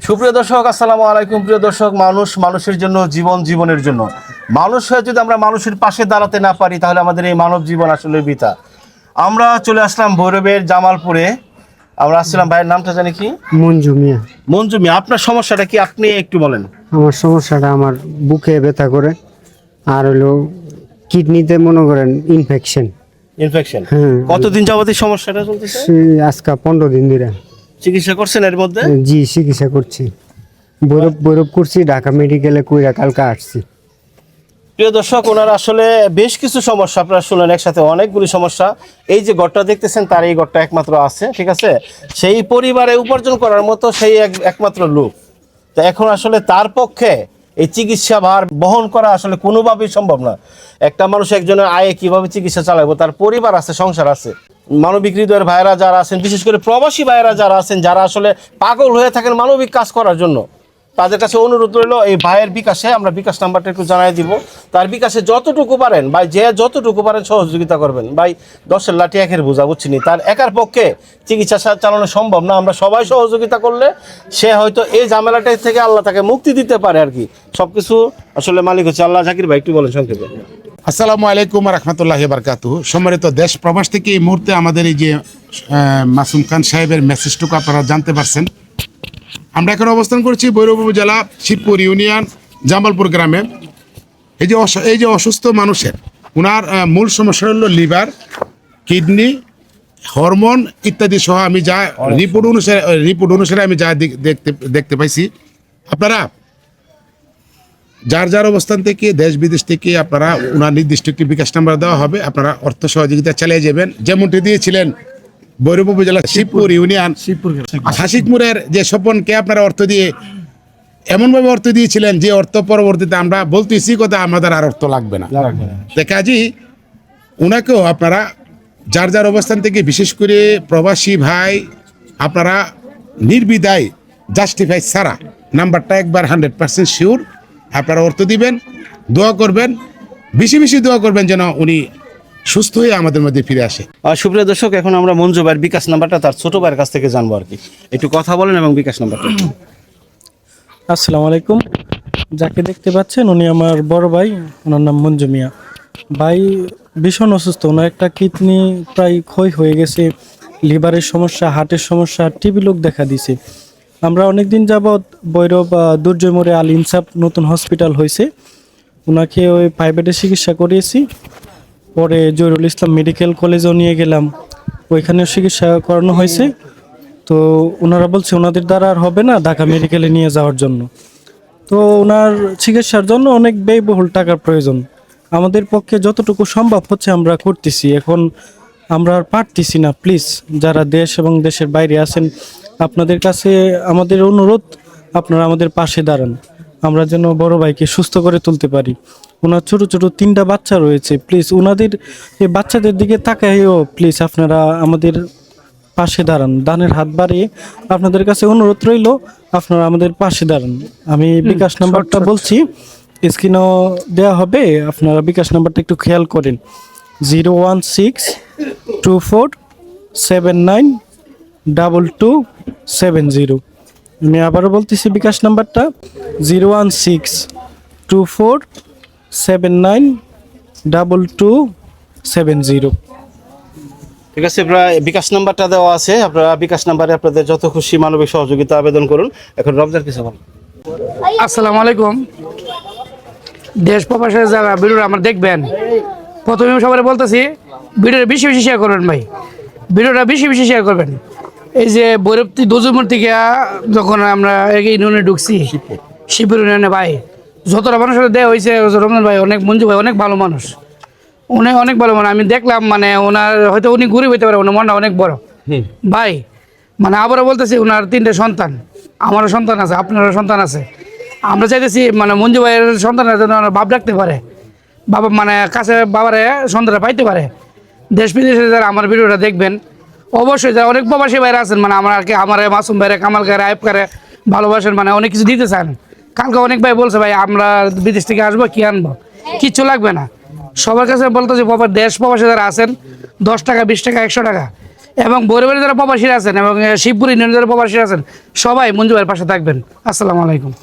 সুপ্রিয় দর্শক, আসসালামু আলাইকুম। প্রিয় দর্শক, মানুষের জন্য, জীবনের জন্য। মানুষ হয়ে যদি আমরা মানুষের পাশে দাঁড়াতে না পারি, তাহলে আমাদের এই মানব জীবন আসলে বৃথা। আমরা চলে আসলাম ভৈরবের জামালপুরে। আমরা আসছিলাম, ভাইয়ের নামটা জানি কি? মঞ্জু মিয়া। মঞ্জু মিয়া, আপনার সমস্যাটা কি আপনি একটু বলেন। আমার সমস্যাটা আমার বুকে ব্যথা করে, আর হলো কিডনিতে মনে করেন ইনফেকশন। হ্যাঁ। কতদিন যাবত এই সমস্যাটা চলতেছে? আজকে 15 দিন ধরে। চিকিৎসা করছেন এর মধ্যে? জি, চিকিৎসা করছি। বৈরব করছি, ঢাকা মেডিকেলে কইরা কালকে আসছি। প্রিয় দর্শক, ওনার আসলে বেশ কিছু সমস্যা, আপনারা শুনলেন, একসাথে অনেকগুলি সমস্যা। এই যে ঘরটা দেখতেছেন, তার এই ঘরটা একমাত্র আছে, ঠিক আছে? সেই পরিবারে উপার্জন করার মতো সেই একমাত্র লোক। তো এখন আসলে তার পক্ষে এই চিকিৎসা ভার বহন করা আসলে কোনোভাবেই সম্ভব না। একটা মানুষ একজনের আয়ে কিভাবে চিকিৎসা চালাবো, তার পরিবার আছে, সংসার আছে। মানবিক হৃদয়ের ভাইয়েরা যারা আছেন, বিশেষ করে প্রবাসী ভাইয়েরা যারা আছেন, যারা আসলে পাগল হয়ে থাকেন মানবিক কাজ করার জন্য, তাদের কাছে অনুরোধ রইল এই ভাইয়ের বিকাশে, আমরা বিকাশ নাম্বারটা একটু জানাই দিব। তার বিকাশে যতটুকু পারেন ভাই, যতটুকু পারেন সহযোগিতা করবেন ভাই। 10-এর লাঠি 1-এর বোঝা, বুঝছিনি? তার একার পক্ষে চিকিৎসা চালানো সম্ভব না। আমরা সবাই সহযোগিতা করলে সে হয়তো এই ঝামেলাটা থেকে আল্লাহ তাকে মুক্তি দিতে পারে আর কি। সবকিছু আসলে মালিক হচ্ছে আল্লাহ। জাকির ভাই একটু বলেন সংক্ষেপে। আসসালামু আলাইকুম রাহমাতুল্লাহি ওয়া বারাকাতুহু। সম্মানিত দেশ প্রবাস থেকে এই মুহূর্তে আমাদের এই যে মাসুম খান সাহেবের মেসেজটুকু আপনারা জানতে পারছেন। আমরা এখন অবস্থান করছি ভৈরব উপজেলা শিবপুর ইউনিয়ন জামালপুর গ্রামে। এই যে অসুস্থ মানুষের ওনার মূল সমস্যা হলো লিভার, কিডনি, হরমোন ইত্যাদি সহ আমি যা রিপোর্ট অনুসারে আমি যা দেখতে পাইছি, আপনারা যার অবস্থান থেকে দেশ বিদেশ থেকে আপনারা ওনার নির্দিষ্ট একটি বিকাশ নাম্বার দেওয়া হবে, আপনারা অর্থ সহযোগিতা চালিয়ে যাবেন, যেমনটি দিয়েছিলেন ভৈরব উপজেলা শিবপুর ইউনিয়ন হাসিকপুরের যে স্বপনকে আপনারা অর্থ দিয়ে এমনভাবে অর্থ দিয়েছিলেন যে অর্থ পরবর্তীতে আমরা বলতেছি কথা আমাদের আর অর্থ লাগবে না। কাজী ওনাকেও আপনারা যার অবস্থান থেকে, বিশেষ করে প্রবাসী ভাই, আপনারা নির্বিধায় জাস্টিফাই ছাড়া নাম্বারটা একবার 100% শিওর আপনারা অর্থ দিবেন, দোয়া করবেন, বেশি দোয়া করবেন যেন উনি সুস্থ হয়ে আমাদের মধ্যে ফিরে আসে। সুপ্রিয় দর্শক, এখন আমরা মঞ্জু ভাইয়ের বিকাশ নাম্বারটা তার ছোট ভাইয়ের কাছ থেকে জানবো আর কি। একটু কথা বলেন এবং বিকাশ নাম্বারটা। আসসালামু আলাইকুম। যাকে দেখতে পাচ্ছেন উনি আমার বড় ভাই, ওনার নাম মঞ্জু মিয়া। ভাই ভীষণ অসুস্থ, ওনার একটা কিডনি প্রায় ক্ষয় হয়ে গেছে, লিভারের সমস্যা, হার্টের সমস্যা, টিবি লোক দেখা দিছে। আমরা অনেকদিন যাবৎ ভৈরব দুর্জয় মোড়ে আল ইনসাফ নতুন হসপিটাল হয়েছে, ওনাকে ওই প্রাইভেটে চিকিৎসা করিয়েছি। পরে জহিরুল ইসলাম মেডিকেল কলেজেও নিয়ে গেলাম, ওইখানেও চিকিৎসা করানো হয়েছে। তো ওনারা বলছে ওনাদের দ্বারা আর হবে না, ঢাকা মেডিকেলে নিয়ে যাওয়ার জন্য। তো ওনার চিকিৎসার জন্য অনেক ব্যয়বহুল টাকার প্রয়োজন। আমাদের পক্ষে যতটুকু সম্ভব হচ্ছে আমরা করতেছি, এখন আমরা আর পারতেছি না। প্লিজ যারা দেশ এবং দেশের বাইরে আছেন, আপনাদের কাছে আমাদের অনুরোধ, আপনারা আমাদের পাশে দাঁড়ান, আমরা যেন বড় ভাইকে সুস্থ করে তুলতে পারি। ওনার ছোট 3টা বাচ্চা রয়েছে, প্লিজ ওনাদের এই বাচ্চাদের দিকে তাকাইও প্লিজ আপনারা আমাদের পাশে দাঁড়ান। দানের হাত বাড়িয়ে আপনাদের কাছে অনুরোধ রইল, আপনারা আমাদের পাশে দাঁড়ান। আমি বিকাশ নাম্বারটা বলছি, স্ক্রিনেও দেওয়া হবে, আপনারা বিকাশ নাম্বারটা একটু খেয়াল করেন। 01624792270। আমি আবারও বলতেছি বিকাশ নাম্বারটা 01624792270। ঠিক আছে, প্রায় বিকাশ নাম্বারটা দেওয়া আছে, আপনারা বিকাশ নাম্বারে আপনাদের যত খুশি মানবিক সহযোগিতা আবেদন করুন। এখন রমজান কিছু বলুন। আসসালামু আলাইকুম। দেশ প্রবাসের যারা ভিডিও আমার দেখবেন, প্রথমে সবাই বলতেছি ভিডিওটা বেশি শেয়ার করবেন ভাই, ভিডিওটা বেশি শেয়ার করবেন। এই যে ভৈরবতী দোজুমোর থেকে যখন আমরা ইউনিয়নে ঢুকছি, শিবপুর ইউনিয়নে, ভাই যতটা মানুষের দেওয়া হয়েছে, রমজান ভাই অনেক, মঞ্জু ভাই অনেক ভালো মানুষ, অনেক ভালো মানুষ। আমি দেখলাম মানে ওনার হয়তো উনি গরিব হইতে পারে, ওনার মনটা অনেক বড় ভাই। মানে আবারও বলতেছি ওনার 3টে সন্তান, আমারও সন্তান আছে, আপনারও সন্তান আছে। আমরা চাইতেছি মানে মঞ্জু ভাইয়ের সন্তানের জন্য ভাব রাখতে পারে, বাবা মানে কাছে বাবারে সন্তানরা পাইতে পারে। দেশ বিদেশে যারা আমার ভিডিওটা দেখবেন, অবশ্যই যারা অনেক প্রবাসী ভাইরা আছেন, মানে আমার মাসুম ভাইরা, কামাল কারে, আইব কারে ভালোবাসেন, মানে অনেক কিছু দিতে চান। কালকে অনেক ভাই বলছে ভাই আমরা বিদেশ থেকে আসবো, কি আনবো, কিচ্ছু লাগবে না। সবার কাছে বলতো যে বাবা দেশ প্রবাসী যারা আছেন, 10 টাকা, 20 টাকা, 100 টাকা এবং বরিবারে যারা প্রবাসী আছেন এবং শিবপুর ইউনিয়নের যারা প্রবাসী আছেন সবাই মঞ্জু ভাইয়ের পাশে থাকবেন। আসসালামু আলাইকুম।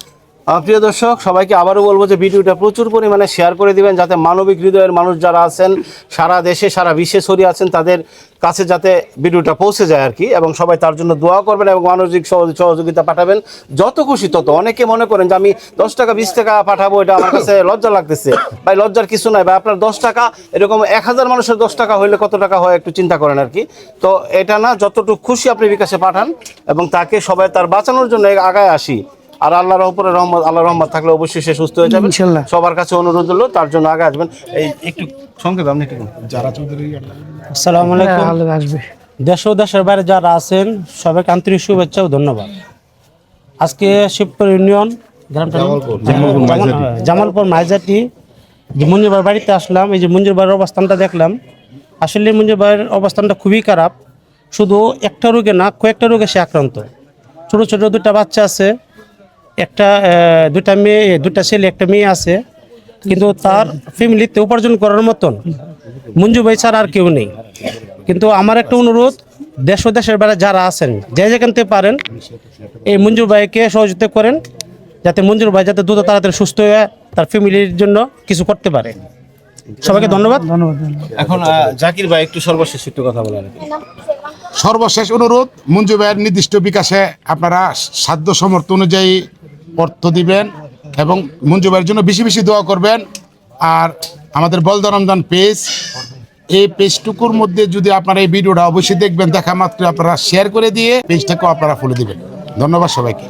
প্রিয় দর্শক, সবাইকে আবারও বলবো যে ভিডিওটা প্রচুর পরিমাণে শেয়ার করে দিবেন, যাতে মানবিক হৃদয়ের মানুষ যারা আছেন সারা দেশে সারা বিশ্বে ছড়িয়ে আছেন তাদের কাছে যাতে ভিডিওটা পৌঁছে যায় আর কি, এবং সবাই তার জন্য দোয়া করবেন এবং মানবিক সহযোগিতা পাঠাবেন যত খুশি তত। অনেকে মনে করেন যে আমি 10 টাকা 20 টাকা পাঠাবো, এটা আমার কাছে লজ্জা লাগতেছে। ভাই লজ্জার কিছু নাই ভাই, আপনার 10 টাকা এরকম 1000 মানুষের 10 টাকা হইলে কত টাকা হয় একটু চিন্তা করেন আর কি। তো এটা না, যতটুকু খুশি আপনি বিকাশে পাঠান এবং তাকে সবাই তার বাঁচানোর জন্য আগায় আসি। আর আল্লাহর উপরে রহমত, আল্লাহর রহমত থাকলে অবশ্যই সে সুস্থ হয়ে যাবে ইনশাআল্লাহ। সবার কাছে অনুরোধ হলো তার জন্য আগে আসবেন। এই একটু সংক্ষেপে আপনি একটু যারা চৌধুরী আসসালামু আলাইকুম। ভালো আসবে। দেশ ও দেশের বাইরে যারা আছেন সবাইকে আন্তরিক শুভেচ্ছা ও ধন্যবাদ। আজকে শিবপুর ইউনিয়ন গ্রামটা জামালপুর মাইজাটি যে মঞ্জুর ভাইয়ের বাড়িতে আসলাম। এই যে মঞ্জুর ভাইয়ের অবস্থানটা দেখলাম, আসলে মঞ্জুর ভাইয়ের অবস্থানটা খুবই খারাপ। শুধু একটা রোগে না, কয়েকটা রোগে সে আক্রান্ত। ছোট ছোট দুটা বাচ্চা আছে, দুটা ছেলে একটা মেয়ে আছে, কিন্তু তার ফ্যামিলিতে উপার্জন করার মতন মঞ্জু ভাই ছাড়া আর কেউ নেই। কিন্তু আমার একটা অনুরোধ, দেশ ও দেশের বাইরে যারা আছেন যে যেখান থেকে পারেন এই মঞ্জুর ভাইকে সহযোগিতা করেন, যাতে মঞ্জুর ভাই যাতে দ্রুত তাড়াতাড়ি সুস্থ হয়ে তার ফ্যামিলির জন্য কিছু করতে পারে। সবাইকে ধন্যবাদ। এখন জাকির ভাই একটু সর্বশেষ একটু কথা বলেন। সর্বশেষ অনুরোধ, মঞ্জু ভাইয়ের নির্দিষ্ট বিকাশে আপনারা সাধ্য সমর্থ অনুযায়ী অর্থ দিবেন এবং মঞ্জু ভাইয়ের জন্য বেশি বেশি দোয়া করবেন। আর আমাদের বলদ রমজান পেজ, এই পেজটুকুর মধ্যে যদি আপনারা এই ভিডিওটা অবশ্যই দেখবেন, দেখা মাত্র আপনারা শেয়ার করে দিয়ে পেজটাকেও আপনারা ফলো দিবেন। ধন্যবাদ সবাইকে।